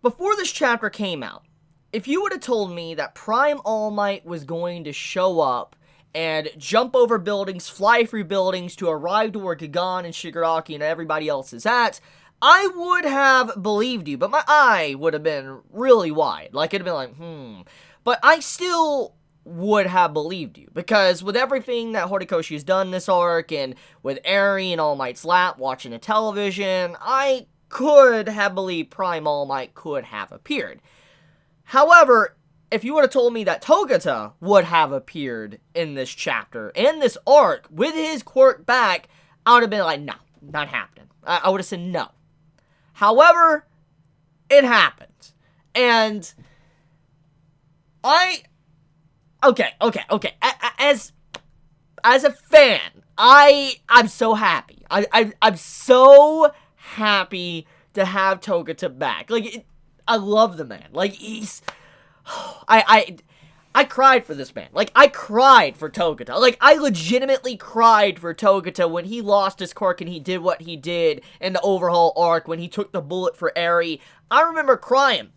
before this chapter came out, if you would have told me that Prime All Might was going to show up and jump over buildings, fly through buildings to arrive to where Gigan and Shigaraki and everybody else is at, I would have believed you, but my eye would have been really wide. Like, it'd have been like, But I still would have believed you, because with everything that Horikoshi has done this arc, and with Eri in All Might's lap watching the television, I could have believed Prime All Might could have appeared. However, if you would have told me that Togata would have appeared in this chapter, in this arc, with his quirk back, I would have been like, no, not happening. I would have said no. However, it happened. And Okay. As a fan, I'm so happy. I'm so happy to have Togata back. Like, I love the man. Like, he's... I cried for this man. Like, I cried for Togata. Like, I legitimately cried for Togata when he lost his quirk and he did what he did in the overhaul arc, when he took the bullet for Eri. I remember crying.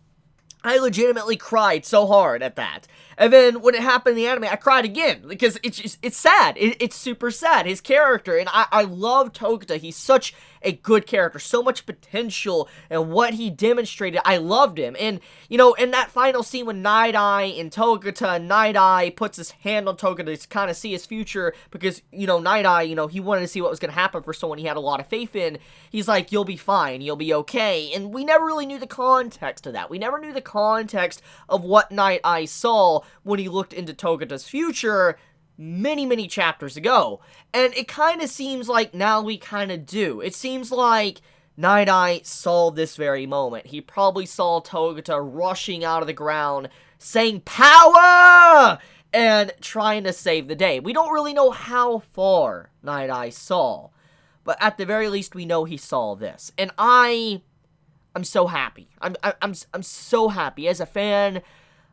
I legitimately cried so hard at that. And then when it happened in the anime, I cried again, because it's sad. It's super sad, his character. And I love Togata. He's such a good character, so much potential, and what he demonstrated, I loved him. And, you know, in that final scene when Night Eye and Togata, Night Eye puts his hand on Togata to kind of see his future, because, you know, Night Eye, you know, he wanted to see what was going to happen for someone he had a lot of faith in. He's like, you'll be fine, you'll be okay. And we never really knew the context of that. We never knew the context of what Night Eye saw when he looked into Togata's future many chapters ago. And it kind of seems like now we kind of do. It seems like Night Eye saw this very moment. He probably saw Togata rushing out of the ground, saying, "Power!" and trying to save the day. We don't really know how far Night Eye saw, but at the very least we know he saw this. And I'm so happy. I'm so happy. As a fan,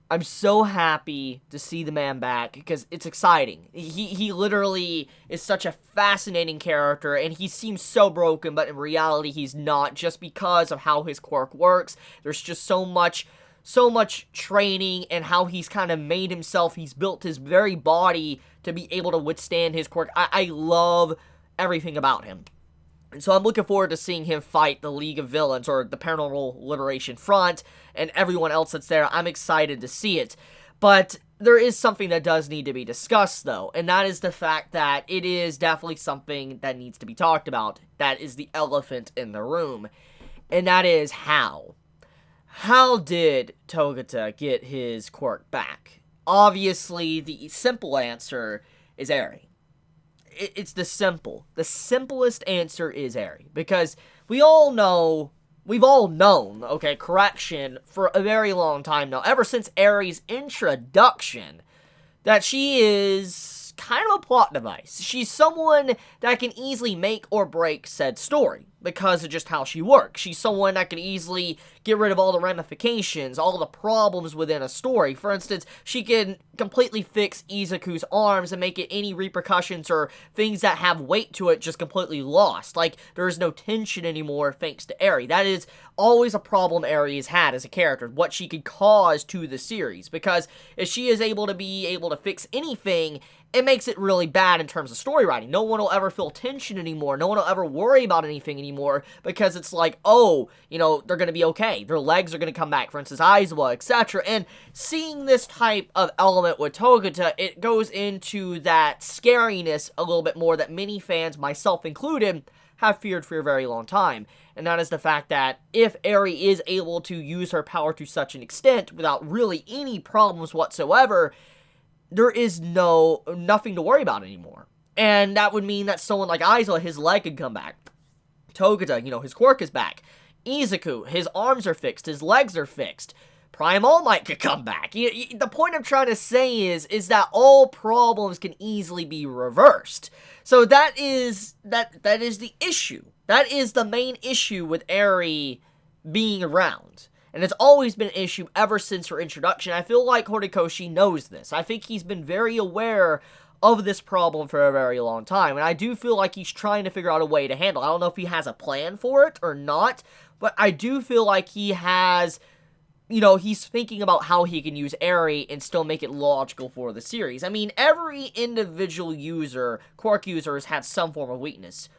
I'm so happy to see the man back, because it's exciting. He literally is such a fascinating character, and he seems so broken, but in reality he's not, just because of how his quirk works. There's just so much training, and how he's kind of made himself. He's built his very body to be able to withstand his quirk. I love everything about him. And so I'm looking forward to seeing him fight the League of Villains, or the Paranormal Liberation Front, and everyone else that's there. I'm excited to see it. But there is something that does need to be discussed, though, and that is the fact that it is definitely something that needs to be talked about. That is the elephant in the room, and that is how. How did Togata get his quirk back? Obviously, the simple answer is Eri. It's the simplest answer is Eri, because we've all known, okay, correction, for a very long time now, ever since Eri's introduction, that she is kind of a plot device. She's someone that can easily make or break said story, because of just how she works. She's someone that can easily get rid of all the ramifications, all the problems within a story. For instance, she can completely fix Izuku's arms and make it any repercussions or things that have weight to it just completely lost. Like, there is no tension anymore thanks to Eri. That is always a problem Eri has had as a character, what she could cause to the series. Because if she is able to fix anything, it makes it really bad in terms of story writing. No one will ever feel tension anymore. No one will ever worry about anything anymore, because it's like, oh, you know, they're going to be okay. Their legs are going to come back, for instance, Aizawa, etc. And seeing this type of element with Togata, it goes into that scariness a little bit more that many fans, myself included, have feared for a very long time. And that is the fact that if Eri is able to use her power to such an extent without really any problems whatsoever, there is nothing to worry about anymore. And that would mean that someone like Aizawa, his leg could come back. Togata, you know, his quirk is back. Izuku, his arms are fixed, his legs are fixed. Prime All Might could come back. The point I'm trying to say is that all problems can easily be reversed. So that is the issue. That is the main issue with Eri being around. And it's always been an issue ever since her introduction. I feel like Horikoshi knows this. I think he's been very aware of this problem for a very long time. And I do feel like he's trying to figure out a way to handle it. I don't know if he has a plan for it or not, but I do feel like he has he's thinking about how he can use Eri and still make it logical for the series. I mean, every individual Quirk user has had some form of weakness.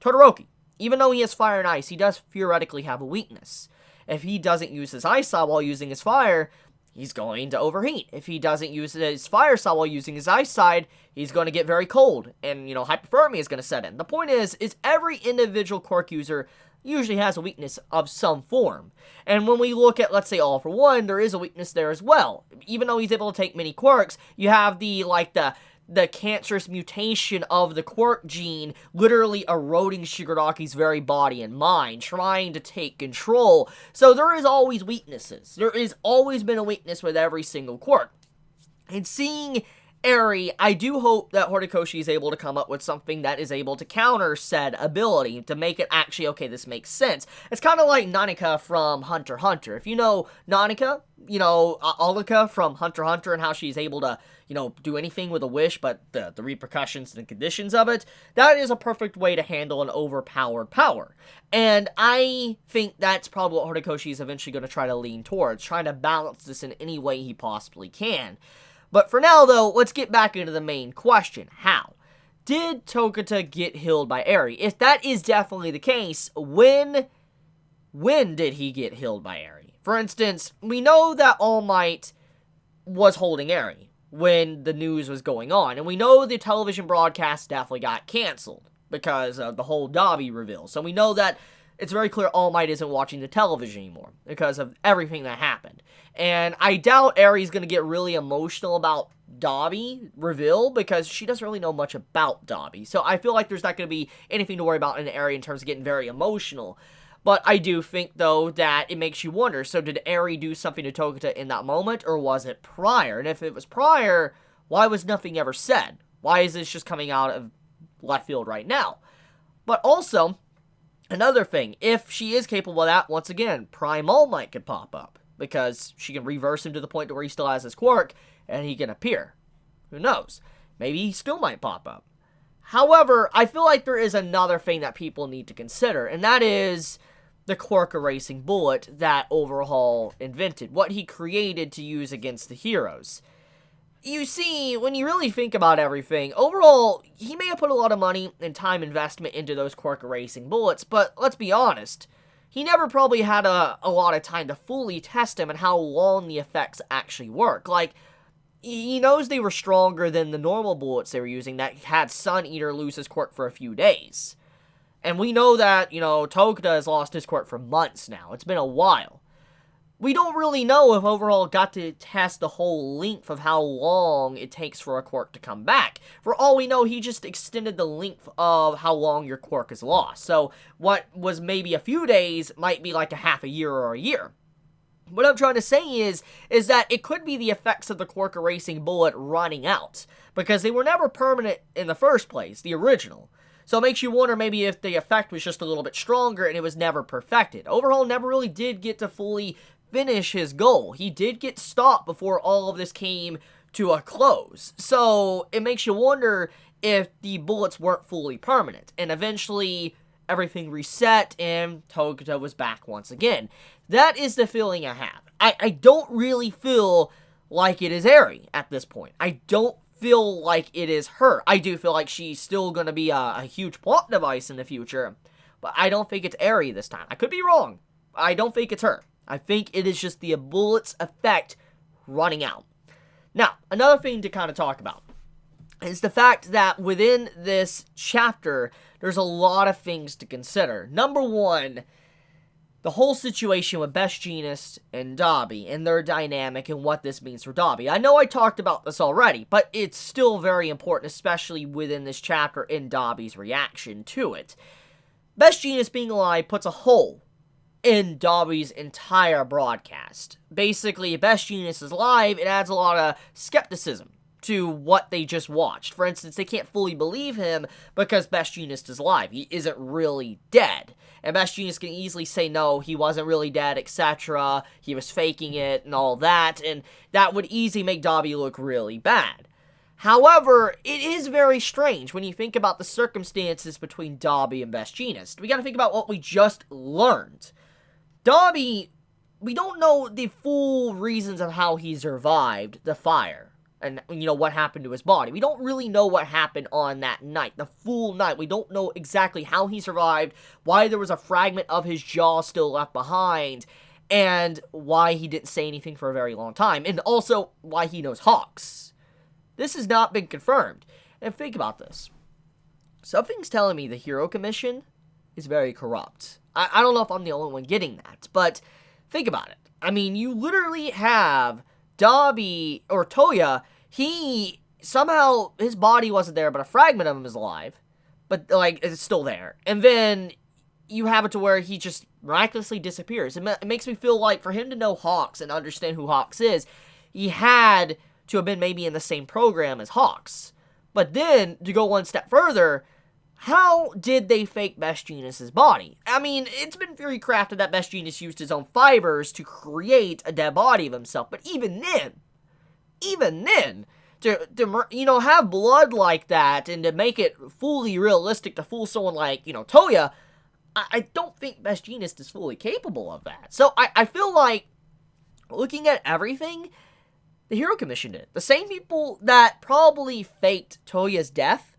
Todoroki, even though he has fire and ice, he does theoretically have a weakness. If he doesn't use his ice style while using his fire, he's going to overheat. If he doesn't use his fire style while using his ice side, he's going to get very cold, and, hypothermia is going to set in. The point is every individual Quirk user usually has a weakness of some form. And when we look at, let's say, All For One, there is a weakness there as well. Even though he's able to take many quirks, you have the cancerous mutation of the Quirk gene literally eroding Shigaraki's very body and mind, trying to take control. So there is always weaknesses. There has always been a weakness with every single Quirk. And seeing Eri, I do hope that Horikoshi is able to come up with something that is able to counter said ability, to make it actually, okay, this makes sense. It's kind of like Nanika from Hunter x Hunter. If you know Nanika, Alika from Hunter x Hunter, and how she's able to, do anything with a wish, but the repercussions and conditions of it, that is a perfect way to handle an overpowered power. And I think that's probably what Horikoshi is eventually going to try to lean towards, trying to balance this in any way he possibly can. But for now, though, let's get back into the main question. How? Did Togata get healed by Eri? If that is definitely the case, when did he get healed by Eri? For instance, we know that All Might was holding Eri when the news was going on. And we know the television broadcast definitely got canceled because of the whole Dabi reveal. So we know that it's very clear All Might isn't watching the television anymore because of everything that happened. And I doubt Eri's going to get really emotional about Dabi reveal because she doesn't really know much about Dabi. So I feel like there's not going to be anything to worry about in Eri in terms of getting very emotional. But I do think, though, that it makes you wonder, so did Eri do something to Togata in that moment, or was it prior? And if it was prior, why was nothing ever said? Why is this just coming out of left field right now? But also, another thing, if she is capable of that, once again, Prime All Might could pop up, because she can reverse him to the point to where he still has his quirk, and he can appear. Who knows? Maybe he still might pop up. However, I feel like there is another thing that people need to consider, and that is the quirk erasing bullet that Overhaul invented, what he created to use against the heroes. You see, when you really think about everything, Overhaul, he may have put a lot of money and time investment into those quirk erasing bullets, but let's be honest, he never probably had a lot of time to fully test them and how long the effects actually work. Like, he knows they were stronger than the normal bullets they were using that had Sun Eater lose his quirk for a few days. And we know that, Togata has lost his quirk for months now. It's been a while. We don't really know if Overhaul got to test the whole length of how long it takes for a quirk to come back. For all we know, he just extended the length of how long your quirk is lost. So what was maybe a few days might be like a half a year or a year. What I'm trying to say is that it could be the effects of the quirk erasing bullet running out, because they were never permanent in the first place, the original. So it makes you wonder maybe if the effect was just a little bit stronger and it was never perfected. Overhaul never really did get to fully finish his goal. He did get stopped before all of this came to a close. So it makes you wonder if the bullets weren't fully permanent. And eventually everything reset and Togata was back once again. That is the feeling I have. I don't really feel like it is Eri at this point. I don't feel like it is her. I do feel like she's still going to be a huge plot device in the future, but I don't think it's Eri this time. I could be wrong. I don't think it's her. I think it is just the bullet's effect running out. Now, another thing to kind of talk about is the fact that within this chapter, there's a lot of things to consider. Number one, the whole situation with Best Jeanist and Dabi and their dynamic and what this means for Dabi. I know I talked about this already, but it's still very important, especially within this chapter in Dabi's reaction to it. Best Jeanist being alive puts a hole in Dabi's entire broadcast. Basically, if Best Jeanist is alive, it adds a lot of skepticism to what they just watched. For instance, they can't fully believe him because Best Jeanist is alive. He isn't really dead. And Best Jeanist can easily say, no, he wasn't really dead, etc. He was faking it and all that. And that would easily make Dabi look really bad. However, it is very strange when you think about the circumstances between Dabi and Best Jeanist. We gotta think about what we just learned. Dabi we don't know the full reasons of how he survived the fire. And, what happened to his body. We don't really know what happened on that night, the full night. We don't know exactly how he survived, why there was a fragment of his jaw still left behind, and why he didn't say anything for a very long time, and also why he knows Hawks. This has not been confirmed. And think about this. Something's telling me the Hero Commission is very corrupt. I don't know if I'm the only one getting that, but think about it. I mean, you literally have Dabi, or Toya, somehow, his body wasn't there, but a fragment of him is alive. But, it's still there. And then, you have it to where he just miraculously disappears. It makes me feel like, for him to know Hawks and understand who Hawks is, he had to have been maybe in the same program as Hawks. But then, to go one step further, how did they fake Best Jeanist's body? I mean, it's been very crafted that Best Jeanist used his own fibers to create a dead body of himself. But even then, to have blood like that and to make it fully realistic to fool someone like, Toya, I don't think Best Jeanist is fully capable of that. So I feel like, looking at everything, the Hero Commission did. The same people that probably faked Toya's death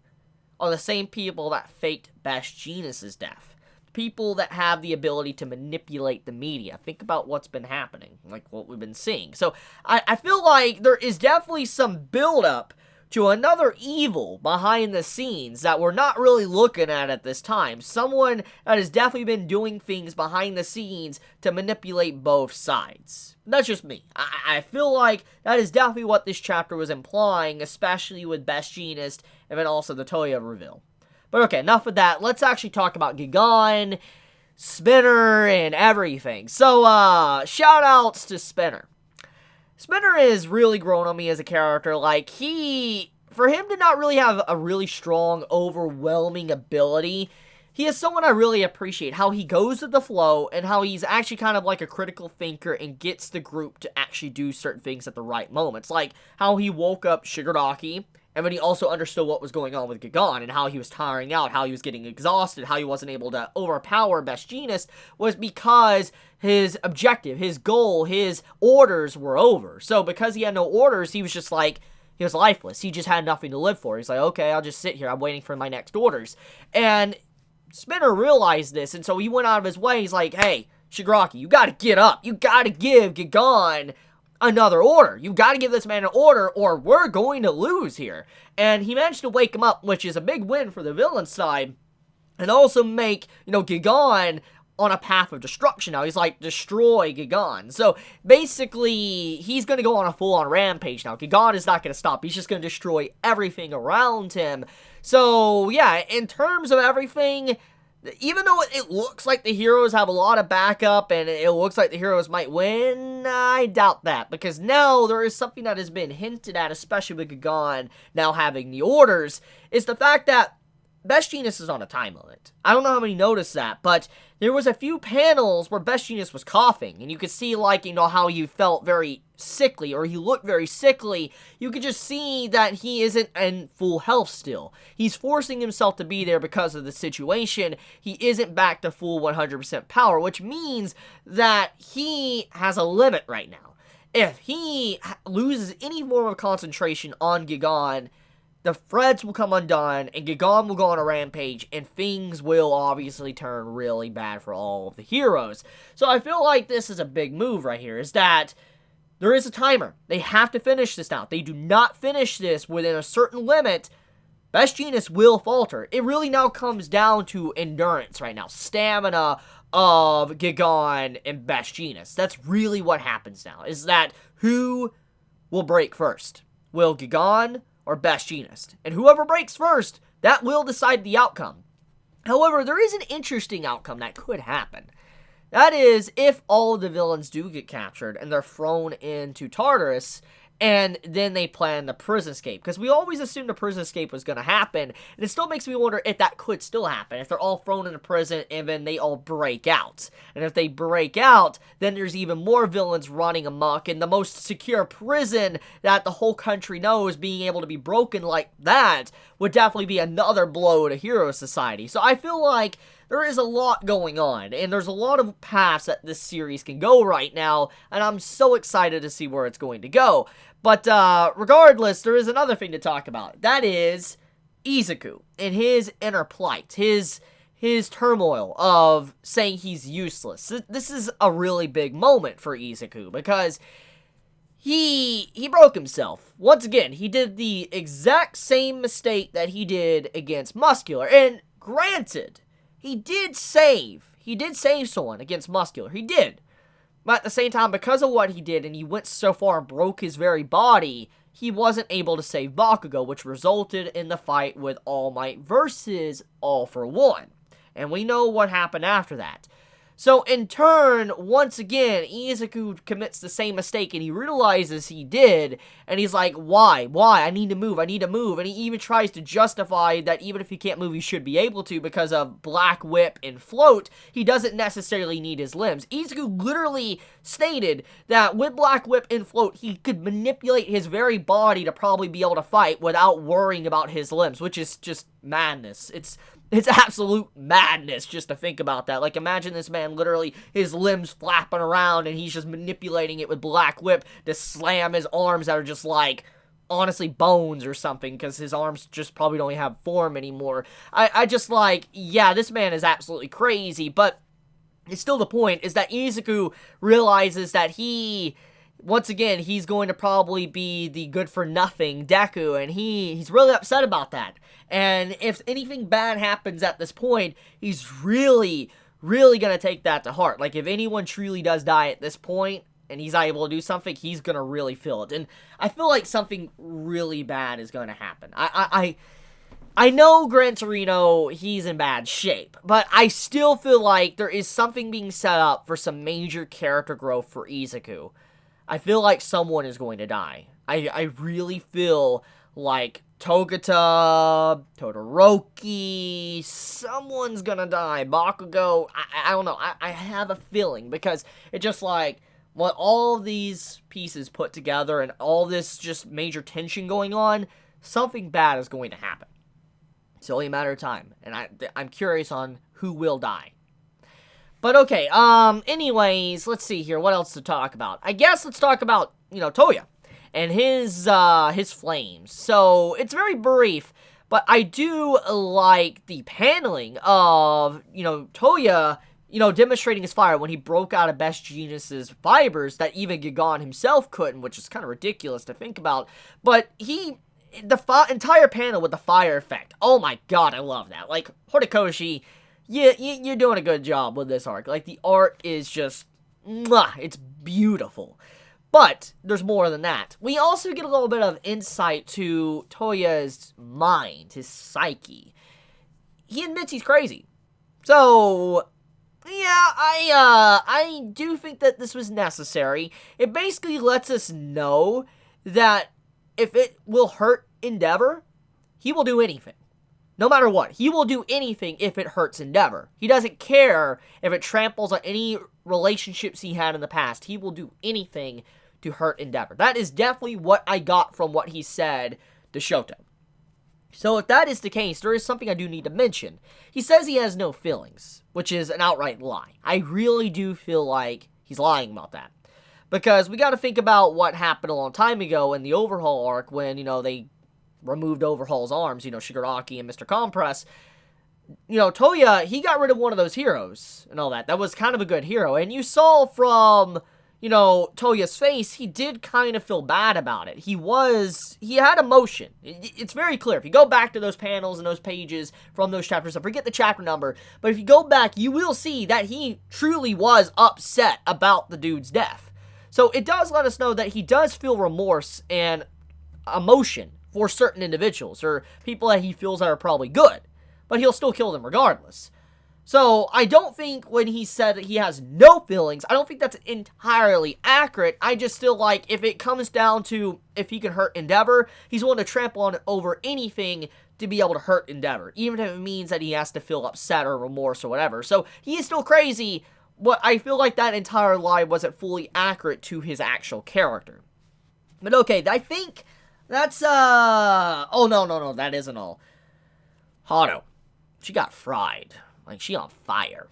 are the same people that faked Best Jeanist's death. People that have the ability to manipulate the media. Think about what's been happening, like what we've been seeing. So, I feel like there is definitely some build-up to another evil behind the scenes that we're not really looking at this time. Someone that has definitely been doing things behind the scenes to manipulate both sides. That's just me. I feel like that is definitely what this chapter was implying, especially with Best Jeanist and then also the Toya reveal. But okay, enough of that. Let's actually talk about Gigan, Spinner, and everything. So, shout-outs to Spinner. Spinner has really grown on me as a character. For him to not really have a really strong, overwhelming ability, he is someone I really appreciate. How he goes with the flow, and how he's actually kind of like a critical thinker and gets the group to actually do certain things at the right moments. Like, how he woke up Shigaraki, and then he also understood what was going on with Gigan, and how he was tiring out, how he was getting exhausted, how he wasn't able to overpower Best Jeanist, was because his objective, his goal, his orders were over. So because he had no orders, he was just like, he was lifeless. He just had nothing to live for. He's like, okay, I'll just sit here. I'm waiting for my next orders. And Spinner realized this, and so he went out of his way. He's like, hey, Shigaraki, you gotta get up. You gotta give Gigan another order. You gotta give this man an order, or we're going to lose here. And he managed to wake him up, which is a big win for the villain side, and also make, Gigan on a path of destruction now. He's like, destroy Gigan. So, basically, he's gonna go on a full-on rampage now. Gigan is not gonna stop. He's just gonna destroy everything around him. So, yeah, in terms of everything, even though it looks like the heroes have a lot of backup and it looks like the heroes might win, I doubt that. Because now there is something that has been hinted at, especially with Gigan now having the orders, is the fact that Best Jeanist is on a time limit. I don't know how many noticed that, but there was a few panels where Best Jeanist was coughing, and you could see, how he felt very sickly, or he looked very sickly. You could just see that he isn't in full health still. He's forcing himself to be there because of the situation. He isn't back to full 100% power, which means that he has a limit right now. If he loses any form of concentration on Gigan, the threads will come undone, and Gigan will go on a rampage, and things will obviously turn really bad for all of the heroes. So I feel like this is a big move right here, is that there is a timer. They have to finish this now. If they do not finish this within a certain limit, Best Jeanist will falter. It really now comes down to endurance right now. Stamina of Gigan and Best Jeanist. That's really what happens now, is that who will break first? Will Gigan or Best Jeanist? And whoever breaks first, that will decide the outcome. However, there is an interesting outcome that could happen. That is, if all of the villains do get captured and they're thrown into Tartarus, and then they plan the prison escape. Because we always assumed the prison escape was going to happen, and it still makes me wonder if that could still happen. If they're all thrown into prison, and then they all break out. And if they break out, then there's even more villains running amok, and the most secure prison that the whole country knows being able to be broken like that would definitely be another blow to Hero Society. So I feel like there is a lot going on, and there's a lot of paths that this series can go right now, and I'm so excited to see where it's going to go. But regardless, there is another thing to talk about. That is Izuku and his inner plight, his turmoil of saying he's useless. This is a really big moment for Izuku, because he broke himself. Once again, he did the exact same mistake that he did against Muscular. And granted, he did save someone against Muscular. He did. But at the same time, because of what he did, and he went so far and broke his very body, he wasn't able to save Bakugo, which resulted in the fight with All Might versus All for One. And we know what happened after that. So, in turn, once again, Izuku commits the same mistake, and he realizes he did, and he's like, why? I need to move, and he even tries to justify that even if he can't move, he should be able to, because of Black Whip and Float, he doesn't necessarily need his limbs. Izuku literally stated that with Black Whip and Float, he could manipulate his very body to probably be able to fight without worrying about his limbs, which is just madness. It's absolute madness just to think about that. Like, imagine this man literally, his limbs flapping around, and he's just manipulating it with Black Whip to slam his arms that are just like, honestly, bones or something, because his arms just probably don't have form anymore. I just like, yeah, this man is absolutely crazy, but it's still the point, is that Izuku realizes that once again, he's going to probably be the good-for-nothing Deku, and he's really upset about that. And if anything bad happens at this point, he's really, really going to take that to heart. Like, if anyone truly does die at this point, and he's not able to do something, he's going to really feel it. And I feel like something really bad is going to happen. I know Gran Torino, he's in bad shape, but I still feel like there is something being set up for some major character growth for Izuku. I feel like someone is going to die. I really feel like Togata, Todoroki, someone's gonna die. Bakugo, I don't know. I have a feeling, because it's just like, when all of these pieces put together and all this just major tension going on, something bad is going to happen. It's only a matter of time, and I'm curious on who will die. But okay, anyways, let's see here, what else to talk about? I guess let's talk about, Toya and his flames. So, it's very brief, but I do like the paneling of, Toya, demonstrating his fire when he broke out of Best Jeanist's fibers that even Gigan himself couldn't, which is kind of ridiculous to think about. But the entire panel with the fire effect, oh my god, I love that. Like, Horikoshi, yeah, you're doing a good job with this arc. Like, the art is just, mwah, it's beautiful. But there's more than that. We also get a little bit of insight to Toya's mind, his psyche. He admits he's crazy. So, yeah, I do think that this was necessary. It basically lets us know that if it will hurt Endeavor, he will do anything. No matter what, he will do anything if it hurts Endeavor. He doesn't care if it tramples on any relationships he had in the past. He will do anything to hurt Endeavor. That is definitely what I got from what he said to Shoto. So if that is the case, there is something I do need to mention. He says he has no feelings, which is an outright lie. I really do feel like he's lying about that. Because we got to think about what happened a long time ago in the Overhaul arc when, they removed Overhaul's arms, Shigaraki and Mr. Compress. Toya, he got rid of one of those heroes and all that. That was kind of a good hero. And you saw from, Toya's face, he did kind of feel bad about it. He had emotion. It's very clear. If you go back to those panels and those pages from those chapters, I forget the chapter number, but if you go back, you will see that he truly was upset about the dude's death. So it does let us know that he does feel remorse and emotion for certain individuals, or people that he feels that are probably good, but he'll still kill them regardless. So, I don't think when he said that he has no feelings, I don't think that's entirely accurate. I just feel like if it comes down to if he can hurt Endeavor, he's willing to trample on it over anything to be able to hurt Endeavor, even if it means that he has to feel upset or remorse or whatever. So, he is still crazy, but I feel like that entire lie wasn't fully accurate to his actual character. But okay, I think that's, oh, no, that isn't all. Hado, she got fried. Like, she on fire.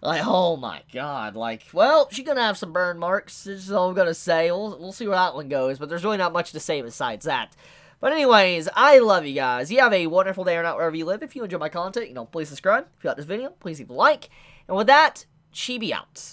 Like, oh my god. Like, well, she's gonna have some burn marks, is all I'm gonna say. We'll see where that one goes, but there's really not much to say besides that. But anyways, I love you guys. You have a wonderful day or night wherever you live. If you enjoy my content, please subscribe. If you like this video, please leave a like. And with that, Chibi out.